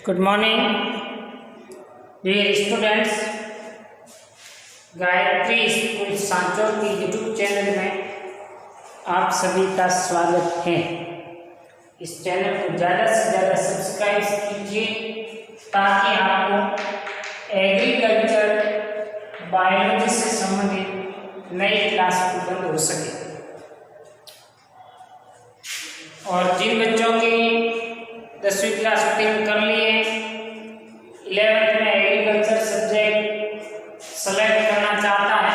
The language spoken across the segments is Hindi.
Good morning dear students. Gayatri school Sanchore की यूट्यूब चैनल में आप सभी का स्वागत है। इस चैनल को ज़्यादा से ज़्यादा सब्सक्राइब कीजिए ताकि आपको एग्रीकल्चर बायोलॉजी से संबंधित नई क्लास उपलब्ध हो सके। और जिन बच्चों की 10वीं क्लास उत्तीर्ण कर लिए, 11th में एग्रीकल्चर सब्जेक्ट सेलेक्ट करना चाहता है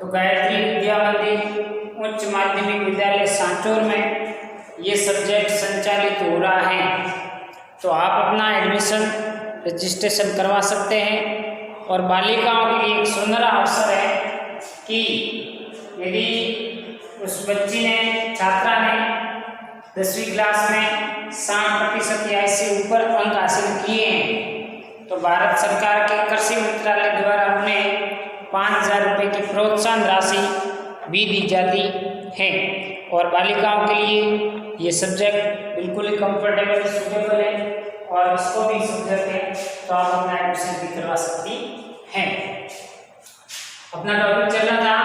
तो गायत्री विद्या मंदिर उच्च माध्यमिक विद्यालय सांचौर में ये सब्जेक्ट संचालित हो रहा है। तो आप अपना एडमिशन रजिस्ट्रेशन करवा सकते हैं। और बालिकाओं के लिए एक सुंदर अवसर है कि यदि उस बच्ची ने छात्रा ने 10वीं क्लास में 60% या इससे ऊपर अंक हासिल किए हैं तो भारत सरकार के कृषि मंत्रालय द्वारा उन्हें 5,000 रुपये की प्रोत्साहन राशि भी दी जाती है। और बालिकाओं के लिए ये सब्जेक्ट बिल्कुल ही कंफर्टेबल सूटेबल है और इसको भी सब्जेक्ट है तो आप अपना एडमिशन भी करवा सकती हैं। अपना टॉपिक चल रहा था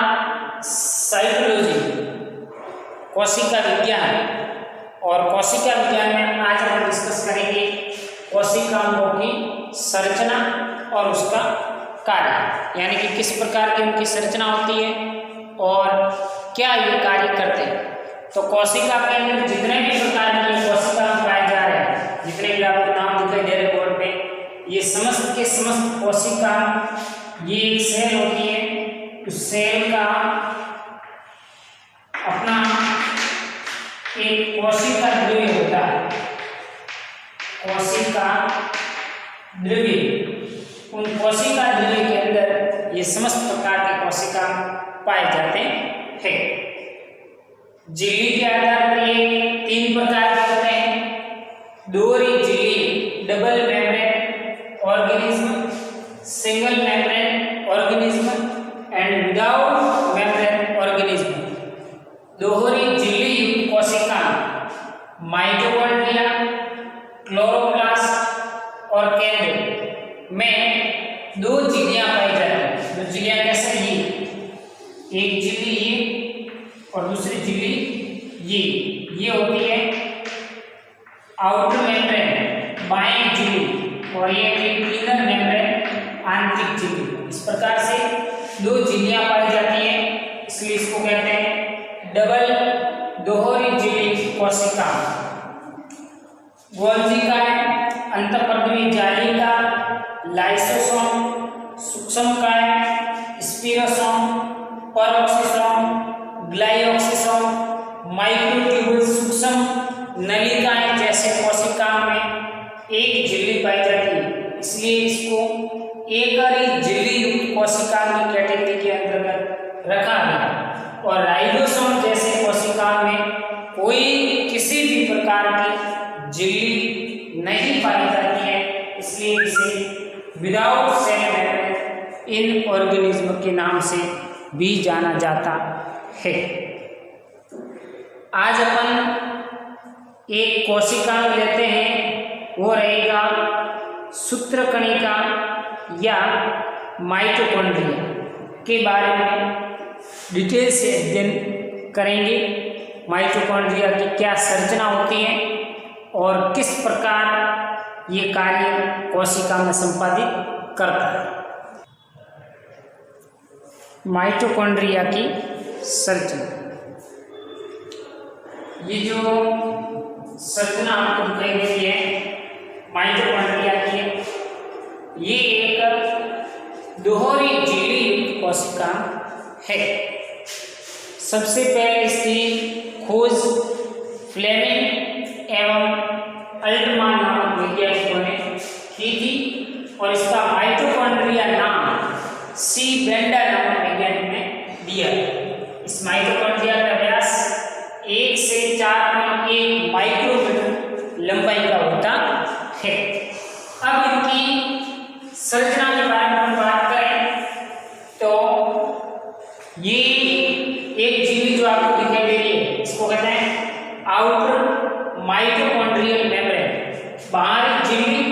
साइकोलॉजी, कोशिका विज्ञान। और कोशिका विज्ञान में आज हम डिस्कस करेंगे कोशिकाओं की संरचना और उसका कार्य, यानी कि किस प्रकार की उनकी संरचना होती है और क्या ये कार्य करते हैं। तो कोशिका के अंदर जितने भी प्रकार की कोशिका पाए जा रहे हैं, जितने भी आपको नाम दिखाई दे रहे बोर्ड पे, ये समस्त के समस्त कोशिका ये एक सेल होती है। उस सेल का अपना एक कोशिका द्रव्य होता है। कोशिका द्रव्य, उन कोशिका द्रव्य के अंदर ये समस्त प्रकार के कोशिका पाए जाते हैं। झिल्ली के आधार पर ये 3 प्रकार के होते हैं। दोहरी झिल्ली double membrane organism, single membrane organism and without membrane organism. दोहरी झिल्ली युक्त कोशिका माइटोकॉन्ड्रिया, क्लोरोप्लास्ट और केंद्र में 2 झिल्लियां पाई जाती हैं। 2 झिल्लियां कैसे, ये एक झिल्ली ये और दूसरी झिल्ली ये होती है आउटर मेम्ब्रेन बाएं झिल्ली और ये इनर मेम्ब्रेन आंतरिक झिल्ली। इस प्रकार से 2 झिल्लियां पाई जाती हैं, इसलिए इसको कहते हैं डबल दोहरी झिल्ली कोशिका। गोल्जी का अंतःपर्दवी जालिका, लाइसोसोम, सूक्ष्मकाय, स्पिरोसोम, परऑक्सीसोम, ग्लाइऑक्सीसोम, माइक्रोट्यूबुल सूक्ष्म नलिकाएं जैसे कोशिकाओं में एक झिल्ली पाई जाती है, इसलिए इसको एकरी झिल्ली युक्त कोशिका की कैटेगरी के अंतर्गत रखा गया। और राइबोसोम जैसे कोशिकाओं में कोई किसी भी प्रकार की झिल्ली नहीं पाई जाती है, इसलिए इसे without cell membrane in organism के नाम से भी जाना जाता है। आज अपन एक कोशिका लेते हैं, वो रहेगा सूत्रकणिका या माइटोकॉन्ड्रिया के बारे में डिटेल से अध्ययन करेंगे। माइटोकॉन्ड्रिया की क्या संरचना होती है और किस प्रकार ये कार्य कोशिका में संपादित करता है। माइटोकॉन्ड्रिया की संरचना, ये जो संरचना आपको दिखाई दे रही है माइटोकॉन्ड्रिया की, ये एक दोहरी झिल्ली युक्त कोशिका है। सबसे पहले इसकी खोज फ्लेमिंग एवं अल्टमान नामक वैज्ञानिकों ने की थी और इसका माइटोकॉन्ड्रिया नाम सी ब्रेंडा नामक वैज्ञानिक ने दिया। इस माइटोकॉन्ड्रिया का व्यास 1 से 4.1 माइक्रोमीटर लंबाई का होता है। अब इनकी संरचना के बारे में हम बात करें तो ये एक झिल्ली जो आपको दिखाई दे रही है, इसको कहते हैं आउटर माइटोकॉन्ड्रियल मेम्ब्रेन, बाहरी झिल्ली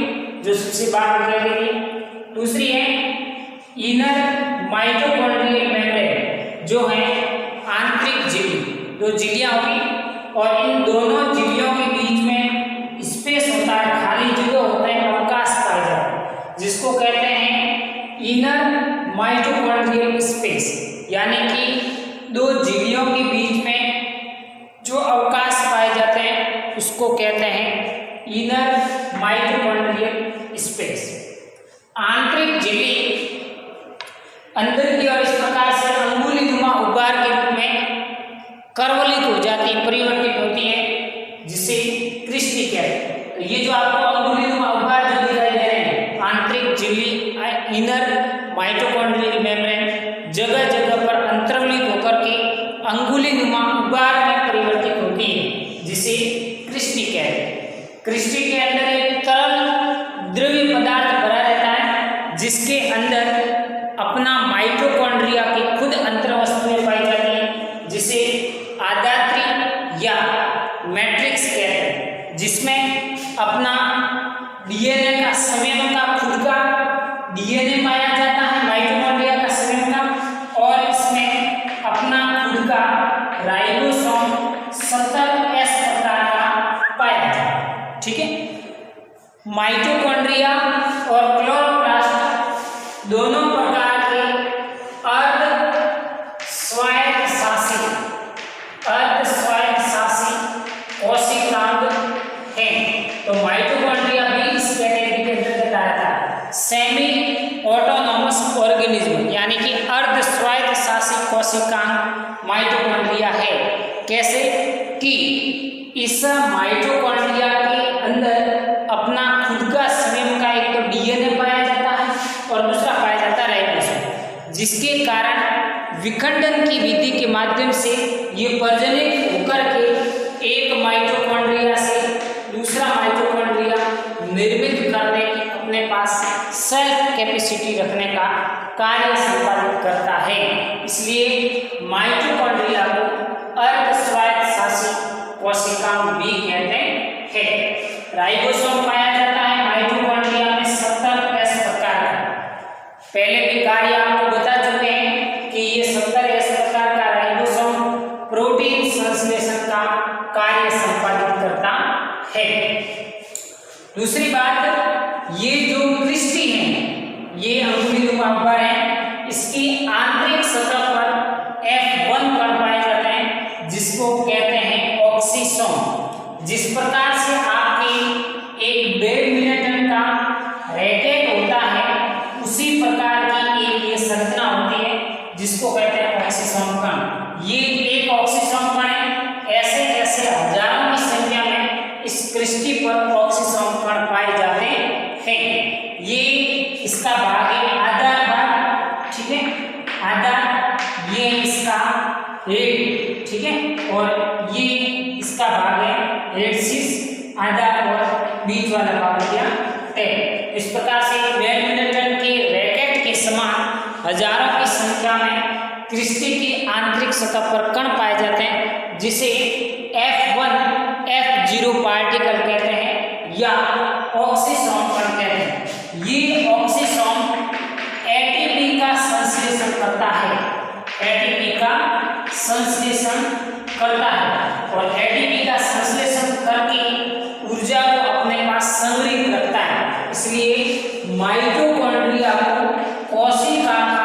जो सबसे बात कर रही है। दूसरी है इनर माइटोकॉन्ड्रियल मेम्ब्रेन, जो है आंतरिक झिल्ली, दो झिल्लियां होगी और इन दोनों झिल्लियों के बीच में स्पेस होता है, खाली जगह होता है, अवकाश पाया जाता है, जिसको कहते हैं इनर माइटोकॉन्ड्रियल स्पेस। यानी कि दो झिल्लियों के बीच में जो अवकाश पाए जाते हैं उसको कहते हैं इनर माइटोकॉन्ड्रियल स्पेस। आंतरिक झिल्ली अंदर की ओर इस प्रकार से अंगुलीनुमा उभार के रूप में कर्वलित हो जाती है, परिवर्तित होती है, जिसे क्रिस्टी कहते हैं। तो ये जो आपको अंगुलीनुमा उभार जो दिखाई दे रहे हैं, आंतरिक झिल्ली इनर माइटोकॉन्ड्रियल मेम्ब्रेन जगह जगह पर अंतर्वलित होकर के अंगुलीनुमा उभार में परिवर्तित होती है, जिसे क्रिस्टी कहते हैं। क्रिस्टी के अंदर एक तरल द्रव्य पदार्थ भरा रहता है, जिसके अंदर अपना माइटोकॉन्ड्रिया की खुद अंतर्वस्तुएं पाई जाती हैं, जिसे आधात्री या मैट्रिक्स कहते हैं, जिसमें अपना डीएनए का संयम का खुद का डीएनए पाया जाता है, माइटोकॉन्ड्रिया का संयम का, और इसमें अपना खुद का राइबोसोम 70S प्रकार का पाया जाता है। ठीक है, माइटोकॉन्ड्रिया और क्लोरोप्लास्ट दोनों प्रकार के अर्ध स्वायत्तशासी कोशिकांग हैं। तो माइटोकॉन्ड्रिया भी इस कैटेगरी के अंतर्गत आता है। सेमी ऑटोनोमस ऑर्गेनिज्म यानी कि अर्ध स्वायत्तशासी कोशिकांग माइटोकॉन्ड्रिया है। कैसे कि इस माइटोकॉन्ड्रिया के अंदर अपना खुद का स्वयं का एक तो डीएनए पाया जाता है और दूसरा पाया जाता है राइबोसोम, जिसके कारण विखंडन की विधि के माध्यम से ये प्रजनित होकर के एक माइटोकॉन्ड्रिया से दूसरा माइटोकॉन्ड्रिया निर्मित करने की अपने पास सेल्फ कैपेसिटी रखने का कार्य संपादित करता है। इसलिए माइटोकॉन्ड्रिया को अर्ध स्वायत्तशासी कोशिकांग भी कहते हैं। राइबोसोम पाया जाता है माइटोकॉन्ड्रिया में 70S प्रकार का। पहले भी कार्य आपको बता चुके हैं कि ये 70S प्रकार का राइबोसोम प्रोटीन संश्लेषण का कार्य संपादित करता है। दूसरी बात, ये जो क्रिस्टी है, ये अंगुलीनुमा उभार है, इसकी आंतरिक सतह पर F1 कण पाए जाते हैं, जिसको कहते हैं ऑक्सीसोम। जिस प्रकार से आपकी एक बैडमिंटन का रैकेट होता है, उसी प्रकार की एक ये संरचना होती है, जिसको कहते हैं ऑक्सीसोम कण। ये एक ऑक्सीसोम कण है। ऐसे ऐसे हजारों की संख्या में इस क्रिस्टी पर ऑक्सीसोम कण पाए जाते हैं। ये इसका भाग है आधार भाग, ठीक है, आधार, ये इसका हेड, ठीक है, और ये इसका भाग है हेडसिस आधार, और बीच वाला भाग हो गया टेल। इस प्रकार से बैडमिंटन के रैकेट के समान हजारों की संख्या में क्रिस्टी की आंतरिक सतह पर कण पाए जाते हैं, जिसे F1 F0 पार्टिकल कहते हैं या ऑक्सीसोम कण कहते हैं। ये ऑक्सीसोम एटीपी का संश्लेषण करता है, एटीपी का संश्लेषण करता है, और एटीपी का संश्लेषण करके ऊर्जा को अपने पास संग्रहित रखता है। इसलिए माइटोकॉन्ड्रिया को कोशिका का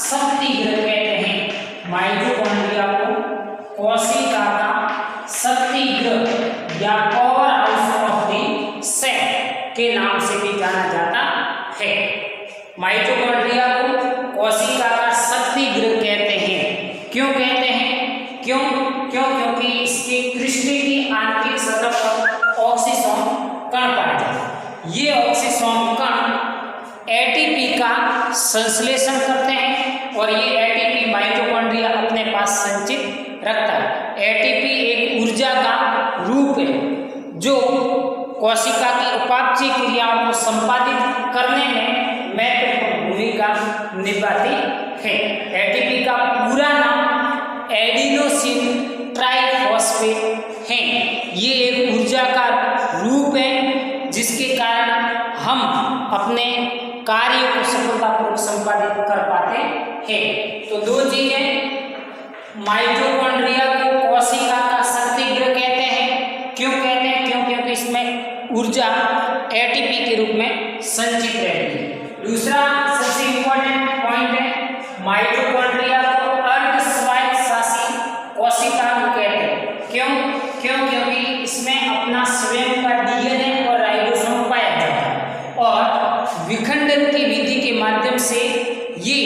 शक्ति गृह कहते हैं। माइटोकॉन्ड्रिया को कोशिका का शक्ति गृह या powerhouse of the cell के नाम से भी जाना जाता है। माइटोकॉन्ड्रिया को कोशिका का शक्ति गृह कहते हैं। क्यों कहते हैं? क्योंकि इसके क्रिस्टी की आंतरिक सतह पर ऑक्सीसोम कण पाए जाते हैं। ये ऑक्सीसोम कण एटीपी का संश्लेषण करते हैं और ये एटीपी माइटोकॉन्ड्रिया अपने पास संचित रखता है। एटीपी एक ऊर्जा का रूप है जो कोशिका की उपापचय क्रियाओं को संपादित करने में महत्वपूर्ण भूमिका निभाती है। एटीपी का पूरा नाम एडिनोसिन ट्राइफॉस्फेट है। ये एक ऊर्जा का रूप है जिसके कारण हम अपने कार्य को सफलतापूर्वक संपादित कर पाते हैं। तो दो चीजें, माइटोकॉन्ड्रिया को कोशिका का शक्ति गृह कहते हैं। क्यों कहते हैं? क्योंकि इसमें ऊर्जा एटीपी के रूप में संचित रहती है। दूसरा सबसे इंपॉर्टेंट पॉइंट है, माइटोकॉन्ड्रिया को अर्ध स्वायत्त शासी कोशिका कहते हैं। क्यों? क्योंकि इसमें अपना स्वयं का डीएनए और राइबोसोम पाया जाता है और विखंडन की विधि के माध्यम से ये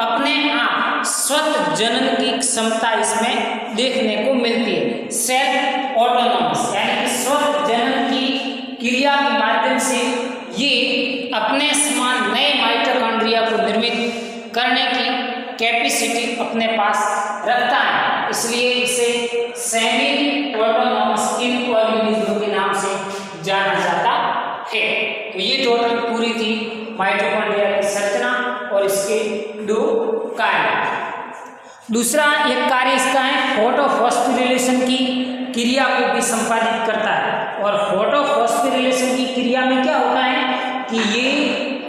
अपने आप स्वतः जनन की क्षमता इसमें देखने को मिलती है। सेल्फ ऑटोनॉमस यानी कि स्वतः जनन की क्रिया के माध्यम से ये अपने समान नए माइटोकॉन्ड्रिया को निर्मित करने की कैपेसिटी अपने पास रखता है, इसलिए इसे सेमी ऑटोनॉमस इन ऑर्गेनिज्म के नाम से जाना जाता है। तो ये टोटल पूरी थी माइटोकॉन्ड्रिया की संरचना और इसके दो कार्य। दूसरा एक कार्य इसका है, फोटोफॉस्फोरिलेशन की क्रिया को भी संपादित करता है। और फोटोफॉस्फोरिलेशन की क्रिया में क्या होता है कि ये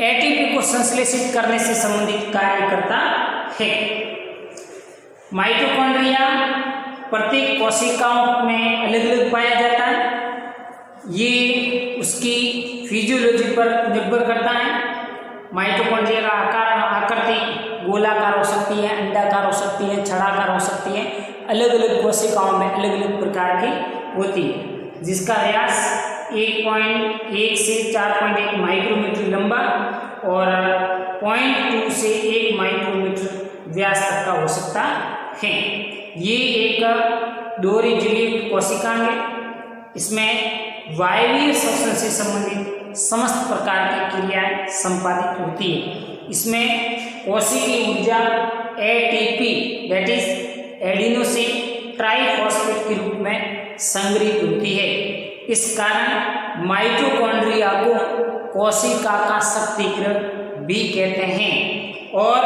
एटीपी को संश्लेषित करने से संबंधित कार्य करता है। माइटोकॉन्ड्रिया प्रत्येक कोशिकाओं में अलग अलग पाया जाता है। ये उसकी फिजियोलॉजी पर निर्भर करता है। माइटोकॉन्ड्रिया का आकृति गोलाकार हो सकती है, अंडाकार हो सकती है, छड़ाकार हो सकती है। अलग अलग कोशिकाओं में अलग अलग प्रकार की होती है, जिसका व्यास 1.1 से 4.1 माइक्रोमीटर लंबा और 0.2 से 1 माइक्रोमीटर व्यास तक का हो सकता है। ये एक दोहरी जलीय कोशिकांग है। इसमें वायवीय श्वसन से संबंधित समस्त प्रकार की क्रियाएं संपादित होती है। इसमें कोशिकीय ऊर्जा ATP that is adenosine triphosphate के रूप में संग्रहित होती है। इस कारण माइटोकॉन्ड्रिया को कोशिका का शक्ति गृह भी कहते हैं। और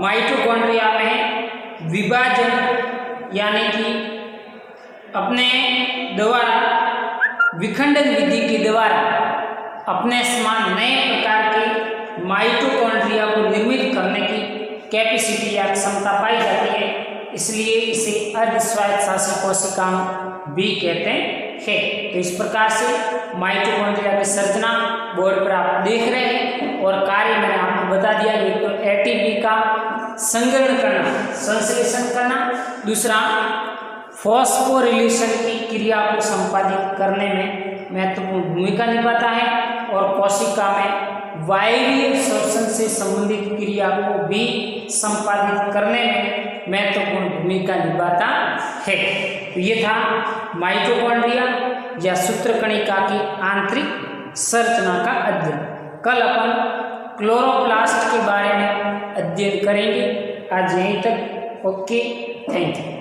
माइटोकॉन्ड्रिया में विभाजन यानी कि अपने द्वारा विखंडन विधि के द्वारा अपने समान नए प्रकार के माइटोकॉन्ड्रिया को निर्मित करने की कैपेसिटी या क्षमता पाई जाती है, इसलिए इसे अर्धस्वायत्त शासी कोशिकांग भी कहते हैं। तो इस प्रकार से माइटोकॉन्ड्रिया की संरचना बोर्ड पर आप देख रहे हैं और कार्य मैंने आपको बता दिया। एक तो एटीपी का संग्रहण करना, संश्लेषण करना, दूसरा फॉस्फोरिलेशन की क्रिया को संपादित करने में महत्वपूर्ण भूमिका निभाता है और कोशिका में वायवीय श्वसन से संबंधित क्रिया को भी संपादित करने में महत्वपूर्ण भूमिका निभाता है। तो ये था माइटोकॉन्ड्रिया या सूत्रकणिका की आंतरिक संरचना का अध्ययन। कल अपन क्लोरोप्लास्ट के बारे में अध्ययन करेंगे। आज यहीं तक। Okay, thank you.